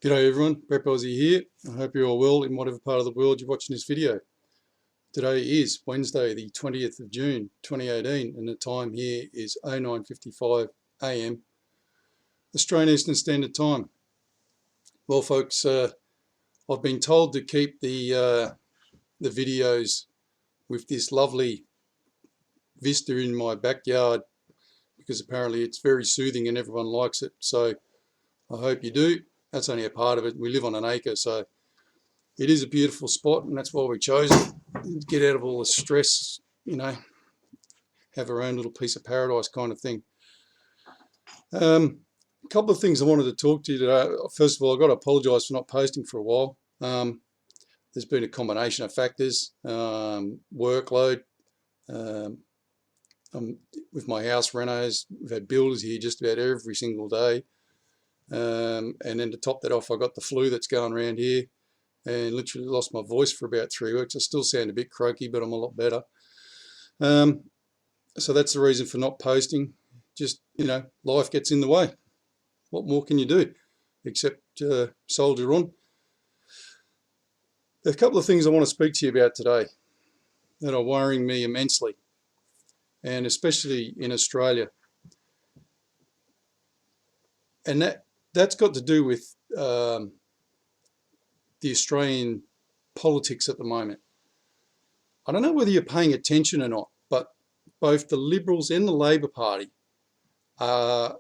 G'day everyone, Prep Aussie here. I hope you're all well in whatever part of the world you're watching this video. Today is Wednesday the 20th of June 2018 and the time here is 09:55 AM Australian Eastern Standard Time. Well folks, I've been told to keep the videos with this lovely vista in my backyard because apparently it's very soothing and everyone likes it, so I hope you do. That's only a part of it. We live on an acre, so it is a beautiful spot, and that's why we chose it. Get out of all the stress, you know, have our own little piece of paradise kind of thing. A couple of things I wanted to talk to you today. First of all, I've got to apologise for not posting for a while. There's been a combination of factors, workload, with my house renos. We've had builders here just about every single day. And then to top that off, I got the flu that's going around here and literally lost my voice for about 3 weeks. I still sound a bit croaky, but I'm a lot better. So that's the reason for not posting. Just, you know, life gets in the way. What more can you do except soldier on? There's a couple of things I want to speak to you about today that are worrying me immensely, and especially in Australia. And that's got to do with the Australian politics at the moment. I don't know whether you're paying attention or not, but both the Liberals and the Labor Party are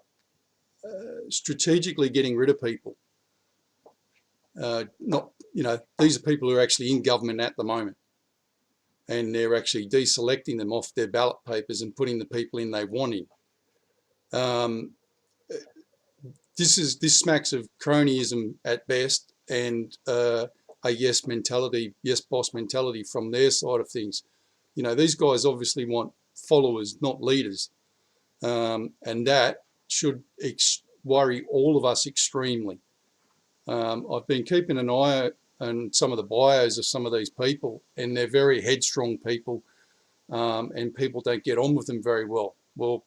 strategically getting rid of people. These are people who are actually in government at the moment, and they're actually deselecting them off their ballot papers and putting the people in they want in. This smacks of cronyism at best, and a yes mentality, yes boss mentality from their side of things. You know, these guys obviously want followers, not leaders, and that should worry all of us extremely. I've been keeping an eye on some of the bios of some of these people, and they're very headstrong people, and people don't get on with them very well. Well,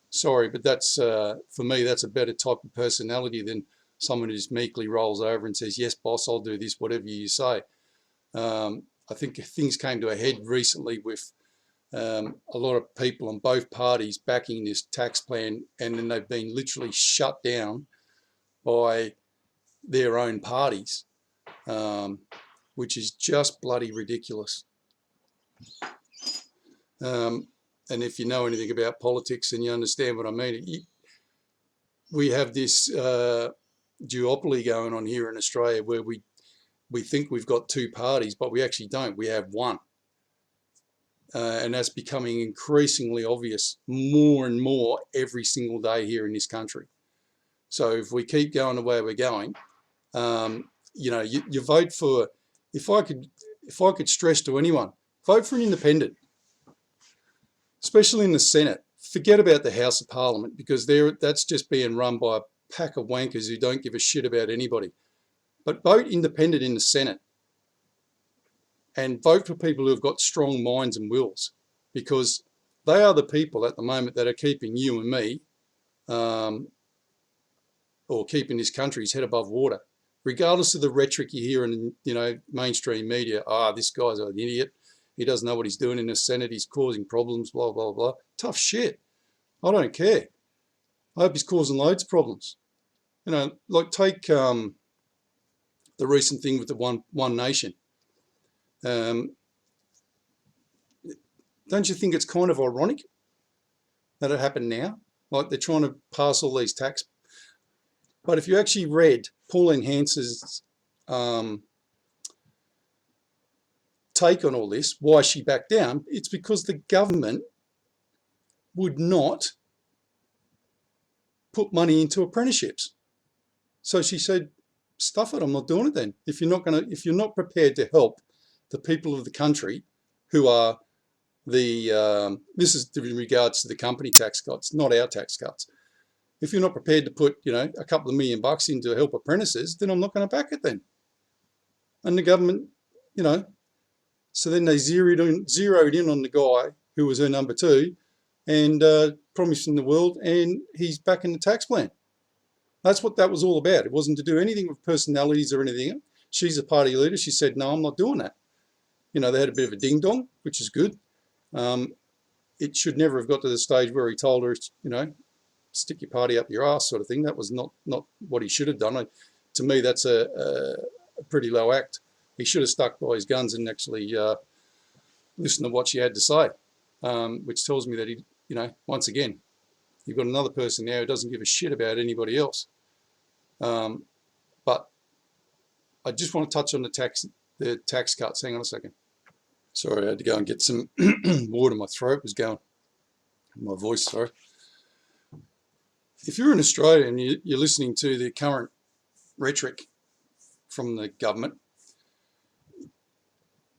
sorry, but that's for me, that's a better type of personality than someone who just meekly rolls over and says, yes, boss, I'll do this, whatever you say. I think things came to a head recently with a lot of people on both parties backing this tax plan, and then they've been literally shut down by their own parties, which is just bloody ridiculous. And if you know anything about politics and you understand what I mean, we have this duopoly going on here in Australia where we think we've got two parties, but we actually don't. We have one. And that's becoming increasingly obvious more and more every single day here in this country. So if we keep going the way we're going, you know, you vote for, if I could stress to anyone, vote for an independent. Especially in the Senate. Forget about the House of Parliament, because that's just being run by a pack of wankers who don't give a shit about anybody. But vote independent in the Senate, and vote for people who have got strong minds and wills, because they are the people at the moment that are keeping you and me, or keeping this country's head above water. Regardless of the rhetoric you hear in, you know, mainstream media, this guy's an idiot. He doesn't know what he's doing in the Senate. He's causing problems, blah, blah, blah. Tough shit. I don't care. I hope he's causing loads of problems. You know, like take the recent thing with the One Nation. Don't you think it's kind of ironic that it happened now? Like they're trying to pass all these tax. But if you actually read Pauline Hans's take on all this, why she backed down, it's because the government would not put money into apprenticeships. So she said, stuff it, I'm not doing it then. If you're not prepared to help the people of the country who are the this is in regards to the company tax cuts, not our tax cuts. If you're not prepared to put, you know, a couple of $1 million in to help apprentices, then I'm not going to back it then. And the government, you know, so then they zeroed in on the guy who was her number two and promised him the world, and he's back in the tax plan. That's what that was all about. It wasn't to do anything with personalities or anything. She's a party leader. She said, no, I'm not doing that. You know, they had a bit of a ding-dong, which is good. It should never have got to the stage where he told her, you know, stick your party up your ass sort of thing. That was not what he should have done. To me, that's a pretty low act. He should have stuck by his guns and actually listened to what she had to say, which tells me that he, you know, once again, you've got another person now who doesn't give a shit about anybody else. But I just want to touch on the tax cuts. Hang on a second. Sorry, I had to go and get some water. My throat was going. My voice, sorry. If you're in Australia and you're listening to the current rhetoric from the government,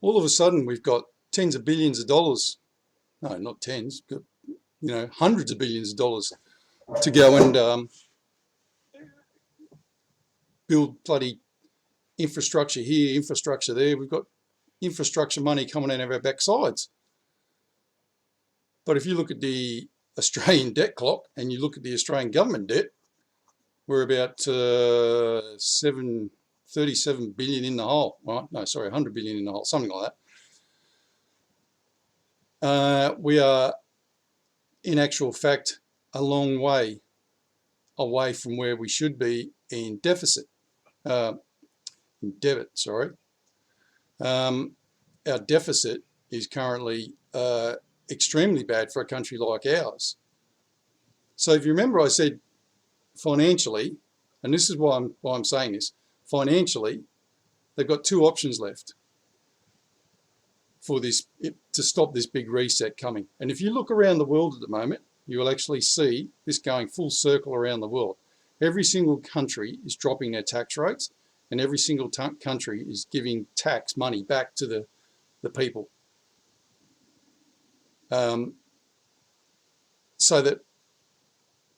all of a sudden we've got tens of billions of dollars. No, not tens. Got, you know, hundreds of billions of dollars to go and build bloody infrastructure here, infrastructure there. We've got infrastructure money coming out of our backsides. But if you look at the Australian debt clock and you look at the Australian government debt, we're about 37 billion in the hole. Right? No, sorry, 100 billion in the hole, something like that. We are, in actual fact, a long way away from where we should be in deficit. In debit, sorry. Our deficit is currently extremely bad for a country like ours. So if you remember, I said financially, and this is why I'm saying this, financially, they've got two options left for this, to stop this big reset coming. And if you look around the world at the moment, you will actually see this going full circle around the world. Every single country is dropping their tax rates, and every single country is giving tax money back to the people. So that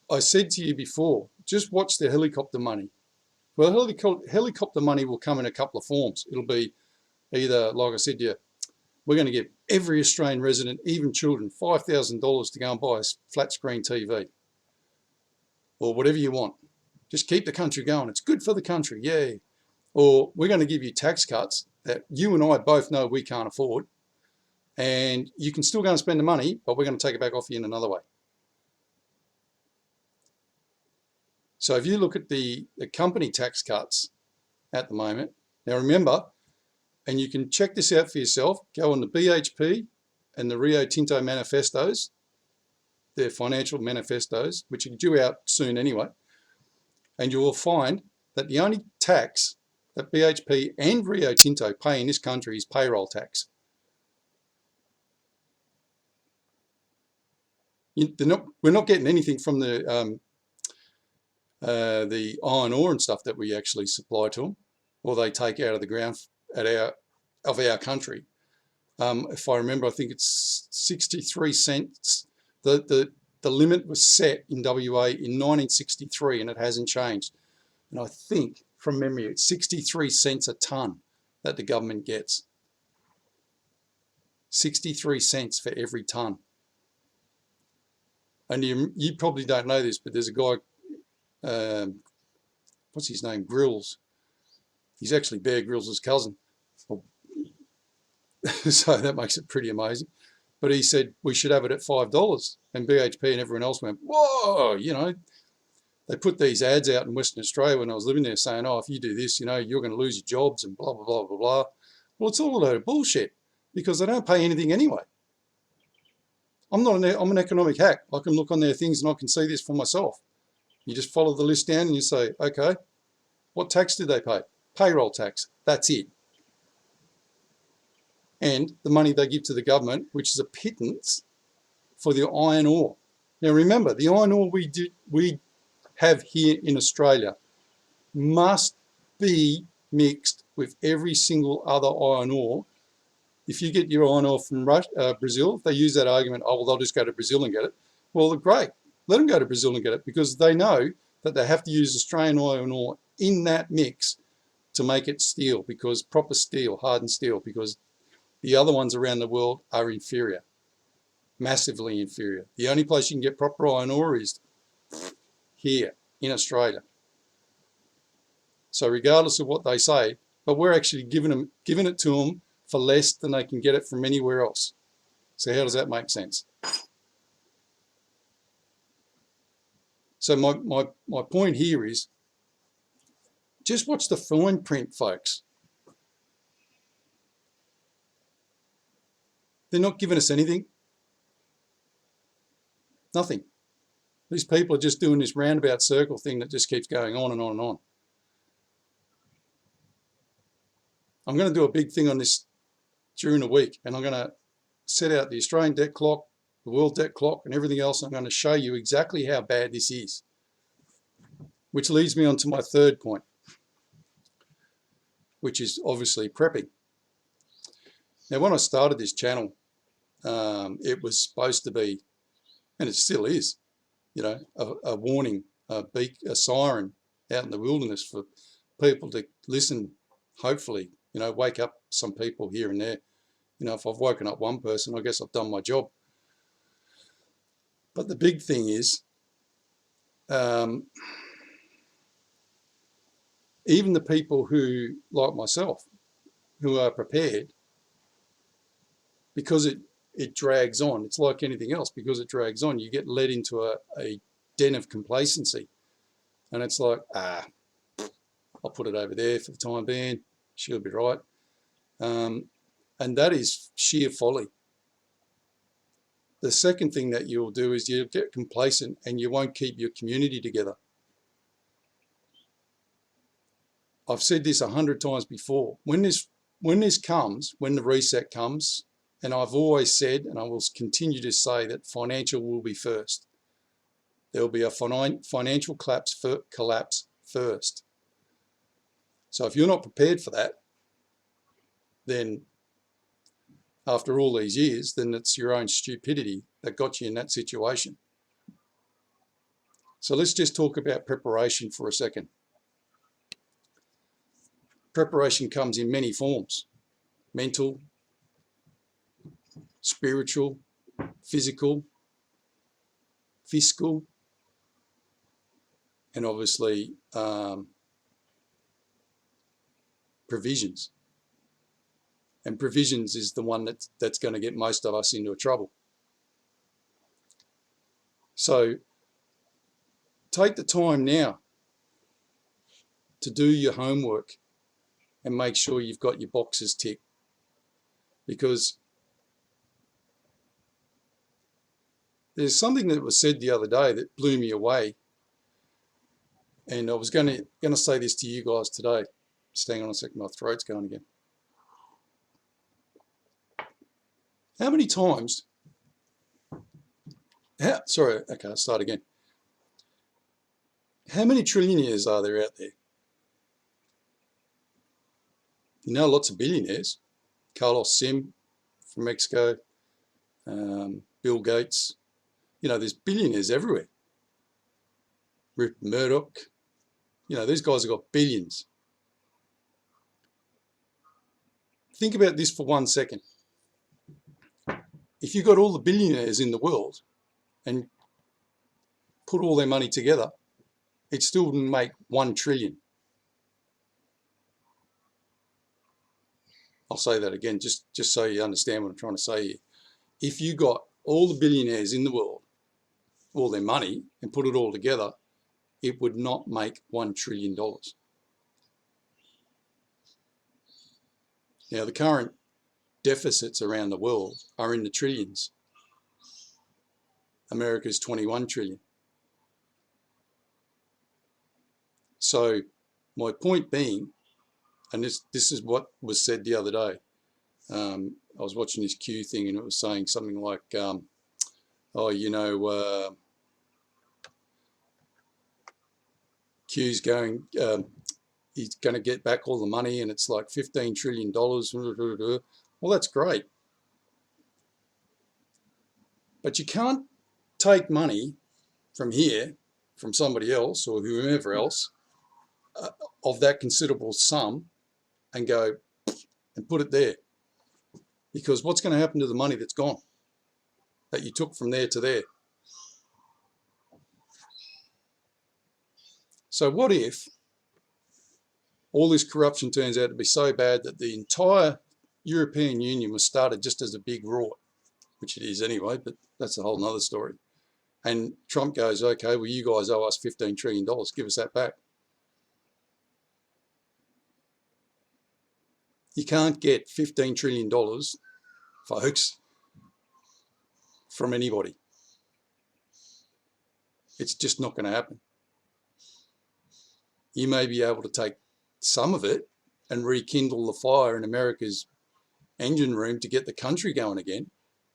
I said to you before, just watch the helicopter money. Well, helicopter money will come in a couple of forms. It'll be either, like I said to you, we're going to give every Australian resident, even children, $5,000 to go and buy a flat screen TV or whatever you want. Just keep the country going. It's good for the country, yeah. Or we're going to give you tax cuts that you and I both know we can't afford, and you can still go and spend the money, but we're going to take it back off you in another way. So if you look at the company tax cuts at the moment, now remember, and you can check this out for yourself, go on the BHP and the Rio Tinto manifestos, their financial manifestos, which are due out soon anyway, and you will find that the only tax that BHP and Rio Tinto pay in this country is payroll tax. We're not getting anything from the iron ore and stuff that we actually supply to them, or they take out of the ground of our country. If I remember, I think it's 63 cents. The limit was set in WA in 1963, and it hasn't changed. And I think, from memory, it's 63 cents a tonne that the government gets. 63 cents for every tonne. And you probably don't know this, but there's a guy, what's his name, Grills. He's actually Bear Grylls' cousin. So that makes it pretty amazing. But he said we should have it at $5. And BHP and everyone else went, whoa, you know. They put these ads out in Western Australia when I was living there saying, oh, if you do this, you know, you're going to lose your jobs and blah, blah, blah, blah, blah. Well, it's all a load of bullshit because they don't pay anything anyway. I'm an economic hack. I can look on their things and I can see this for myself. You just follow the list down and you say, okay, what tax did they pay? Payroll tax. That's it. And the money they give to the government, which is a pittance for the iron ore. Now remember, the iron ore we have here in Australia must be mixed with every single other iron ore. If you get your iron ore from Brazil, they use that argument, oh, well, they'll just go to Brazil and get it. Well, great. Let them go to Brazil and get it because they know that they have to use Australian iron ore in that mix to make it steel, because proper steel, hardened steel, because the other ones around the world are inferior, massively inferior. The only place you can get proper iron ore is here in Australia. So regardless of what they say, but we're actually giving it to them for less than they can get it from anywhere else. So how does that make sense? So my point here is just watch the fine print, folks. They're not giving us anything. Nothing. These people are just doing this roundabout circle thing that just keeps going on and on and on. I'm going to do a big thing on this during the week, and I'm going to set out the Australian debt clock, the world debt clock, and everything else. I'm going to show you exactly how bad this is, which leads me on to my third point, which is obviously prepping. Now, when I started this channel, it was supposed to be, and it still is, you know, a warning, a siren out in the wilderness for people to listen, hopefully, you know, wake up some people here and there. You know, if I've woken up one person, I guess I've done my job. But the big thing is, even the people who, like myself, who are prepared, because it drags on, it's like anything else, because it drags on, you get led into a den of complacency. And it's like, I'll put it over there for the time being, she'll be right. And that is sheer folly. The second thing that you'll do is you'll get complacent and you won't keep your community together. I've said this 100 times before. When this comes, when the reset comes, and I've always said, and I will continue to say, that financial will be first. There will be a financial collapse first. So if you're not prepared for that, then after all these years, then it's your own stupidity that got you in that situation. So let's just talk about preparation for a second. Preparation comes in many forms: mental, spiritual, physical, fiscal, and obviously provisions. And provisions is the one that's going to get most of us into trouble. So take the time now to do your homework and make sure you've got your boxes ticked, because there's something that was said the other day that blew me away, and I was going to say this to you guys today. Just hang on a second, my throat's going again. How many times, sorry, okay, I'll start again. How many trillionaires are there out there? You know, lots of billionaires. Carlos Sim from Mexico, Bill Gates. You know, there's billionaires everywhere. Rupert Murdoch. You know, these guys have got billions. Think about this for 1 second. If you got all the billionaires in the world and put all their money together, it still wouldn't make 1 trillion. I'll say that again, just so you understand what I'm trying to say here. If you got all the billionaires in the world, all their money, and put it all together, it would not make $1 trillion. Now, the current deficits around the world are in the trillions. America's 21 trillion. So my point being, and this is what was said the other day. I was watching this Q thing and it was saying something like, oh, you know, Q's going, he's going to get back all the money and it's like $15 trillion. Well, that's great. But you can't take money from here, from somebody else or whomever else, of that considerable sum and go and put it there. Because what's going to happen to the money that's gone, that you took from there to there? So what if all this corruption turns out to be so bad that the entire European Union was started just as a big rort, which it is anyway, but that's a whole nother story. And Trump goes, okay, well, you guys owe us $15 trillion. Give us that back. You can't get $15 trillion, folks, from anybody. It's just not going to happen. You may be able to take some of it and rekindle the fire in America's engine room to get the country going again,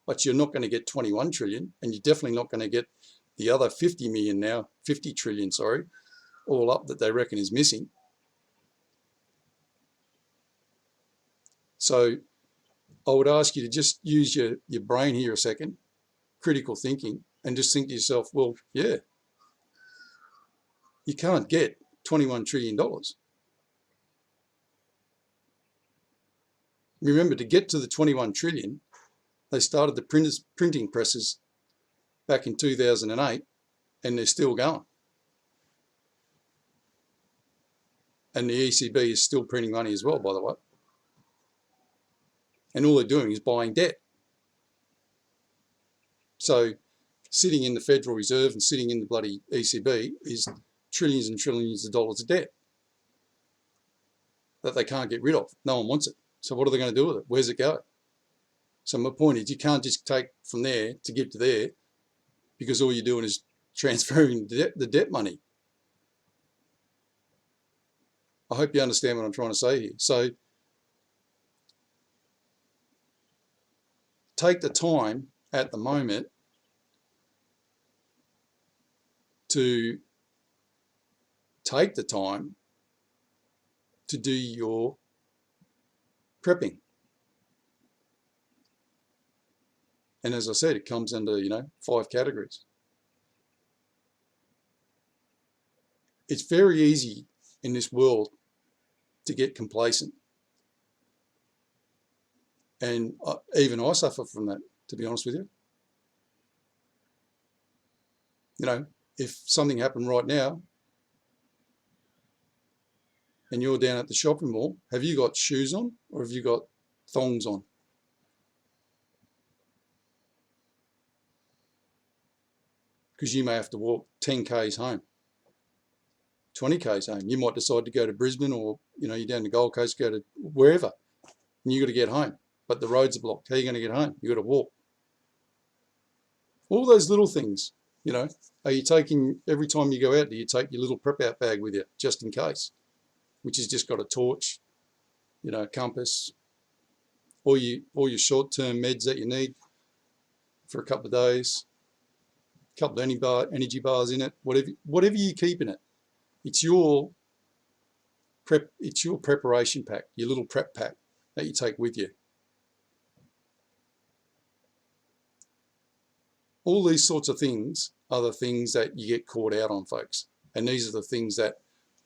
but you're not going to get 21 trillion, and you're definitely not going to get the other 50 trillion, all up that they reckon is missing. So I would ask you to just use your brain here a second, critical thinking, and just think to yourself, well, yeah, you can't get $21 trillion. Remember, to get to the 21 trillion, they started the printing presses back in 2008, and they're still going. And the ECB is still printing money as well, by the way. And all they're doing is buying debt. So sitting in the Federal Reserve and sitting in the bloody ECB is trillions and trillions of dollars of debt that they can't get rid of. No one wants it. So what are they going to do with it? Where's it go? So my point is, you can't just take from there to give to there, because all you're doing is transferring the debt money. I hope you understand what I'm trying to say here. So take the time at the moment to do your prepping. And as I said, it comes under, 5 categories. It's very easy in this world to get complacent. And even I suffer from that, to be honest with you. If something happened right now and you're down at the shopping mall, have you got shoes on or have you got thongs on? Because you may have to walk 10 k's home, 20 k's home. You might decide to go to Brisbane, or you're down the Gold Coast, go to wherever, and you got to get home. But the roads are blocked. How are you going to get home? You got to walk. All those little things, are you taking, every time you go out, do you take your little prep out bag with you just in case, which has just got a torch, a compass, all your short-term meds that you need for a couple of days, a couple of energy bars in it, whatever you keep in it. It's your preparation pack, your little prep pack that you take with you. All these sorts of things are the things that you get caught out on, folks. And these are the things that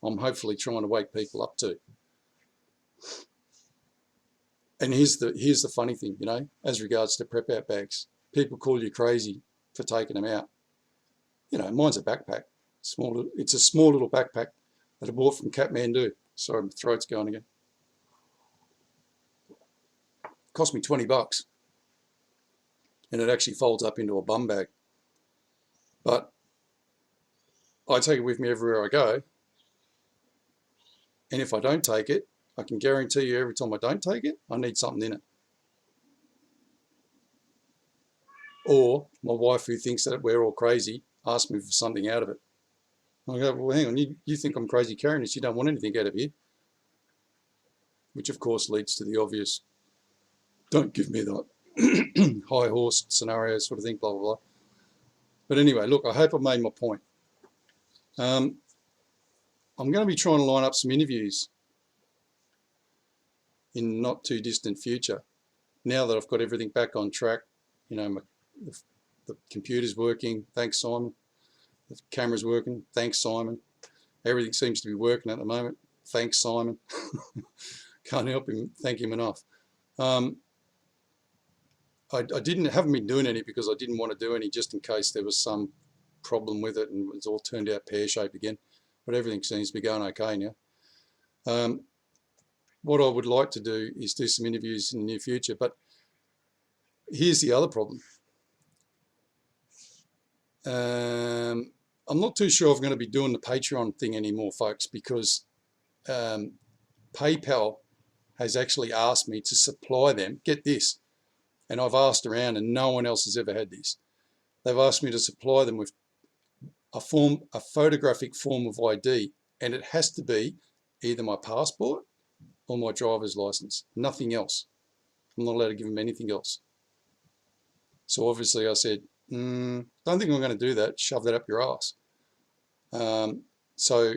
I'm hopefully trying to wake people up to. And here's the funny thing, as regards to prep out bags. People call you crazy for taking them out. Mine's a backpack. It's a small little backpack that I bought from Kathmandu. Sorry, my throat's going again. Cost me $20. And it actually folds up into a bum bag. But I take it with me everywhere I go. And if I don't take it, I can guarantee you every time I don't take it, I need something in it. Or my wife, who thinks that we're all crazy, asks me for something out of it. I go, well, hang on, you think I'm crazy carrying this, you don't want anything out of here. Which of course leads to the obvious, don't give me that high horse scenario sort of thing, blah, blah, blah. But anyway, look, I hope I made my point. I'm going to be trying to line up some interviews in the not too distant future. Now that I've got everything back on track, the computer's working, thanks Simon. The camera's working, thanks Simon. Everything seems to be working at the moment, thanks Simon. Can't help him, thank him enough. I haven't been doing any because I didn't want to do any just in case there was some problem with it and it's all turned out pear-shaped again. But everything seems to be going okay now. What I would like to do is do some interviews in the near future, but here's the other problem. I'm not too sure if I'm going to be doing the Patreon thing anymore, folks, because PayPal has actually asked me to supply them. Get this, and I've asked around and no one else has ever had this. They've asked me to supply them with a photographic form of ID, and it has to be either my passport or my driver's license, nothing else. I'm not allowed to give them anything else. So obviously I said, don't think I'm going to do that. Shove that up your ass. So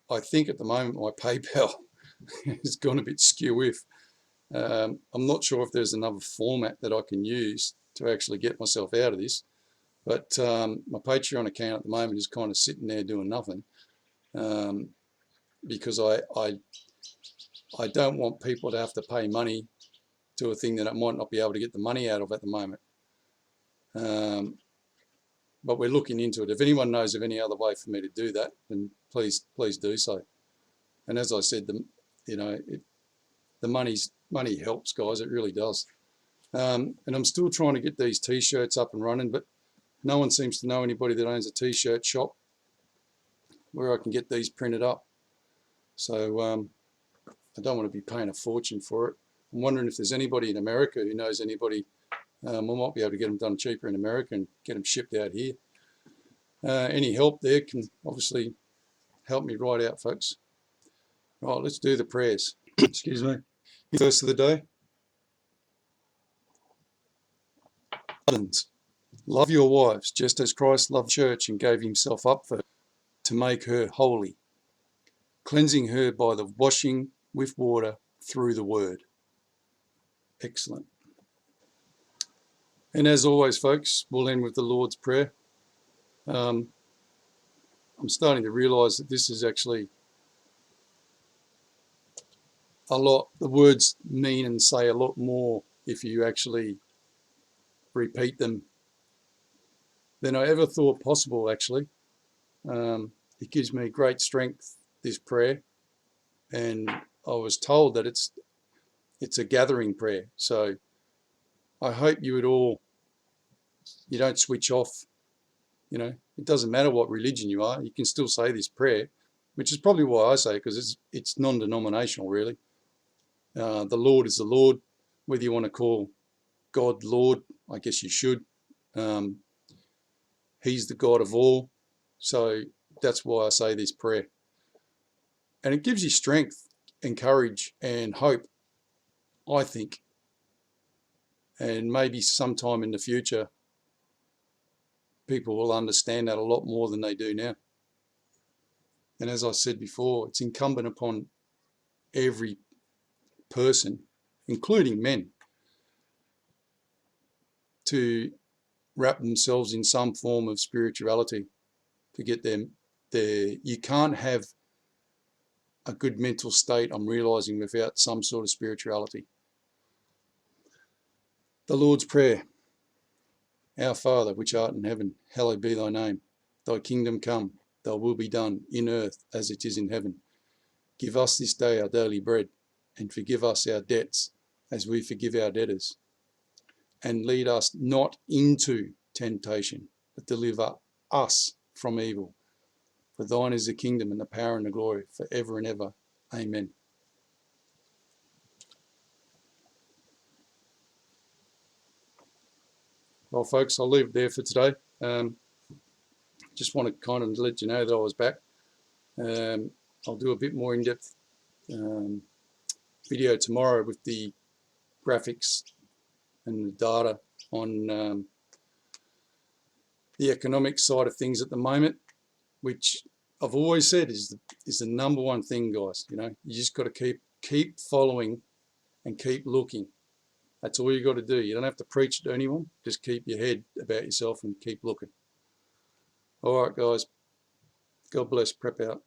I think at the moment my PayPal has gone a bit skew with. I'm not sure if there's another format that I can use to actually get myself out of this. But my Patreon account at the moment is kind of sitting there doing nothing, because I don't want people to have to pay money to a thing that I might not be able to get the money out of at the moment. But we're looking into it. If anyone knows of any other way for me to do that, then please do so. And as I said, the money helps, guys. It really does. And I'm still trying to get these T-shirts up and running, but no one seems to know anybody that owns a T-shirt shop where I can get these printed up. So I don't want to be paying a fortune for it. I'm wondering if there's anybody in America who knows anybody. I might be able to get them done cheaper in America and get them shipped out here. Any help there can obviously help me right out, folks. Right, let's do the prayers. Excuse me. First of the day. Husbands, love your wives just as Christ loved the church and gave himself up for her, to make her holy, cleansing her by the washing with water through the word. Excellent. And as always, folks, we'll end with the Lord's Prayer. I'm starting to realise that this is actually a lot, the words mean and say a lot more if you actually repeat them than I ever thought possible, actually. It gives me great strength, this prayer, and I was told that it's a gathering prayer. So I hope you don't switch off. It doesn't matter what religion you are, you can still say this prayer, which is probably why I say it, because it's non-denominational, really. The Lord is the Lord, whether you want to call God Lord, I guess you should. He's the God of all, so that's why I say this prayer. And it gives you strength and courage and hope, I think. And maybe sometime in the future, people will understand that a lot more than they do now. And as I said before, it's incumbent upon every person, including men, to wrap themselves in some form of spirituality to get them there. You can't have a good mental state, I'm realizing, without some sort of spirituality. The Lord's Prayer. Our Father, which art in heaven, hallowed be thy name. Thy kingdom come, thy will be done in earth as it is in heaven. Give us this day our daily bread, and forgive us our debts as we forgive our debtors. And lead us not into temptation, but deliver us from evil. For thine is the kingdom and the power and the glory for ever and ever. Amen. Well, folks, I'll leave it there for today. Just want to kind of let you know that I was back. I'll do a bit more in-depth video tomorrow with the graphics and the data on the economic side of things at the moment, which I've always said is the number one thing, guys. You just got to keep following and keep looking. That's all you got to do. You don't have to preach to anyone. Just keep your head about yourself and keep looking. All right, guys. God bless. Prep out.